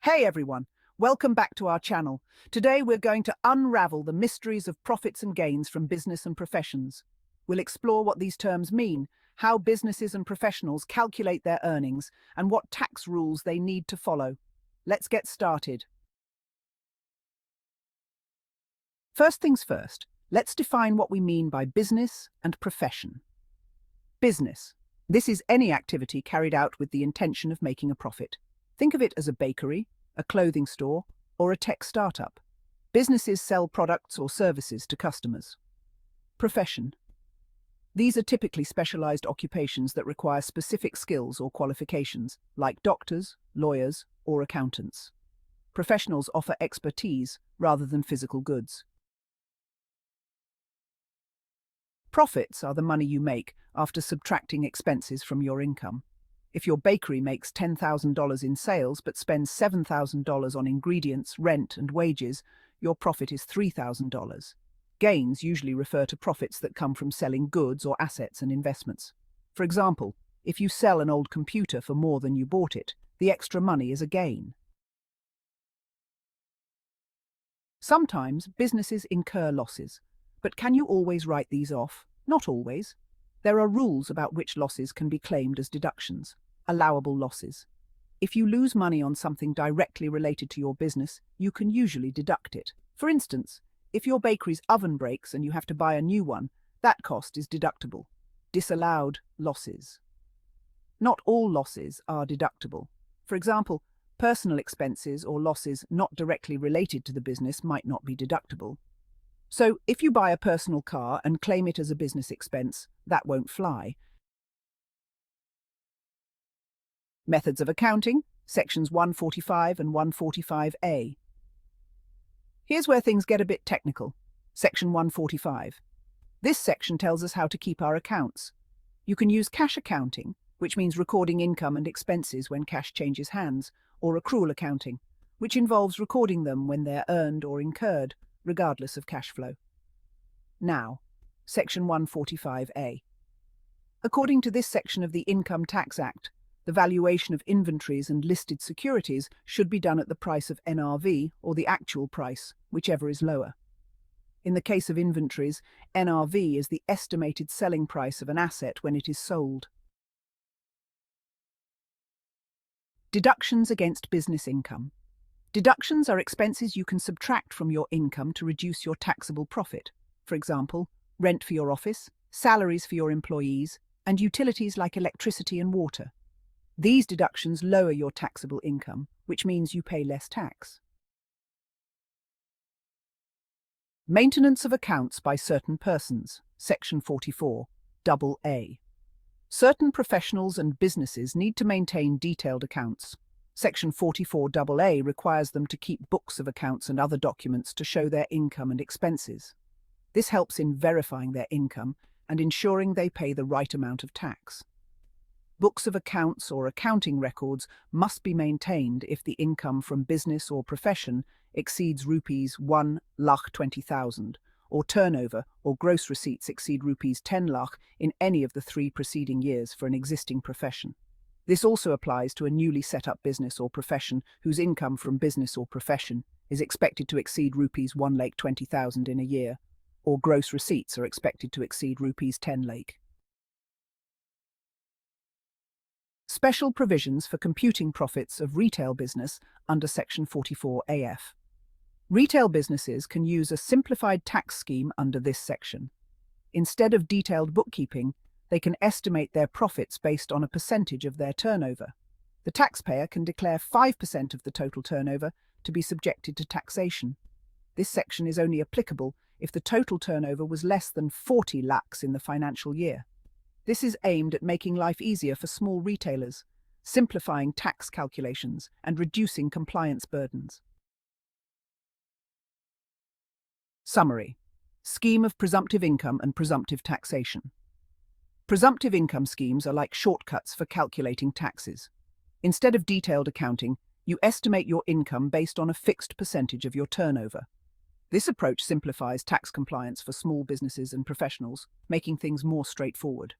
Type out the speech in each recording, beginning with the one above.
Hey everyone, welcome back to our channel. Today we're going to unravel the mysteries of profits and gains from business and professions. We'll explore what these terms mean, how businesses and professionals calculate their earnings, and what tax rules they need to follow. Let's get started. First things first, let's define what we mean by business and profession. Business. This is any activity carried out with the intention of making a profit. Think of it as a bakery, a clothing store, or a tech startup. Businesses sell products or services to customers. Profession. These are typically specialized occupations that require specific skills or qualifications, like doctors, lawyers, or accountants. Professionals offer expertise rather than physical goods. Profits are the money you make after subtracting expenses from your income. If your bakery makes $10,000 in sales but spends $7,000 on ingredients, rent, and wages, your profit is $3,000. Gains usually refer to profits that come from selling goods or assets and investments. For example, if you sell an old computer for more than you bought it, the extra money is a gain. Sometimes businesses incur losses, but can you always write these off? Not always. There are rules about which losses can be claimed as deductions, allowable losses. If you lose money on something directly related to your business, you can usually deduct it. For instance, if your bakery's oven breaks and you have to buy a new one, that cost is deductible. Disallowed losses. Not all losses are deductible. For example, personal expenses or losses not directly related to the business might not be deductible. So, if you buy a personal car and claim it as a business expense, that won't fly. Methods of accounting, sections 145 and 145A. Here's where things get a bit technical. Section 145. This section tells us how to keep our accounts. You can use cash accounting, which means recording income and expenses when cash changes hands, or accrual accounting, which involves recording them when they're earned or incurred, regardless of cash flow. Now, Section 145A. According to this section of the Income Tax Act, the valuation of inventories and listed securities should be done at the price of NRV or the actual price, whichever is lower. In the case of inventories, NRV is the estimated selling price of an asset when it is sold. Deductions against business income. Deductions are expenses you can subtract from your income to reduce your taxable profit. For example, rent for your office, salaries for your employees, and utilities like electricity and water. These deductions lower your taxable income, which means you pay less tax. Maintenance of accounts by certain persons, Section 44, AA. Certain professionals and businesses need to maintain detailed accounts. Section 44AA requires them to keep books of accounts and other documents to show their income and expenses. This helps in verifying their income and ensuring they pay the right amount of tax. Books of accounts or accounting records must be maintained if the income from business or profession exceeds rupees 1,20,000, or turnover or gross receipts exceed rupees 10 lakh in any of the 3 preceding years for an existing profession. This also applies to a newly set up business or profession whose income from business or profession is expected to exceed rupees 1,20,000 in a year, or gross receipts are expected to exceed rupees 10 lakh. Special provisions for computing profits of retail business under Section 44AF. Retail businesses can use a simplified tax scheme under this section. Instead of detailed bookkeeping, they can estimate their profits based on a percentage of their turnover. The taxpayer can declare 5% of the total turnover to be subjected to taxation. This section is only applicable if the total turnover was less than 40 lakhs in the financial year. This is aimed at making life easier for small retailers, simplifying tax calculations and reducing compliance burdens. Summary. Scheme of presumptive income and presumptive taxation. Presumptive income schemes are like shortcuts for calculating taxes. Instead of detailed accounting, you estimate your income based on a fixed percentage of your turnover. This approach simplifies tax compliance for small businesses and professionals, making things more straightforward.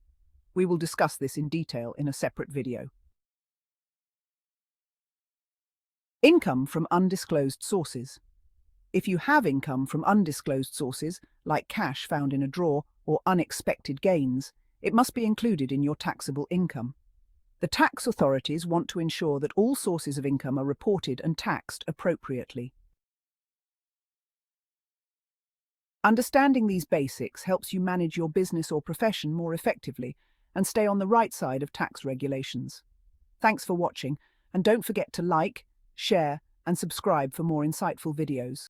We will discuss this in detail in a separate video. Income from undisclosed sources. If you have income from undisclosed sources, like cash found in a drawer or unexpected gains, it must be included in your taxable income. The tax authorities want to ensure that all sources of income are reported and taxed appropriately. Understanding these basics helps you manage your business or profession more effectively and stay on the right side of tax regulations. Thanks for watching, and don't forget to like, share, and subscribe for more insightful videos.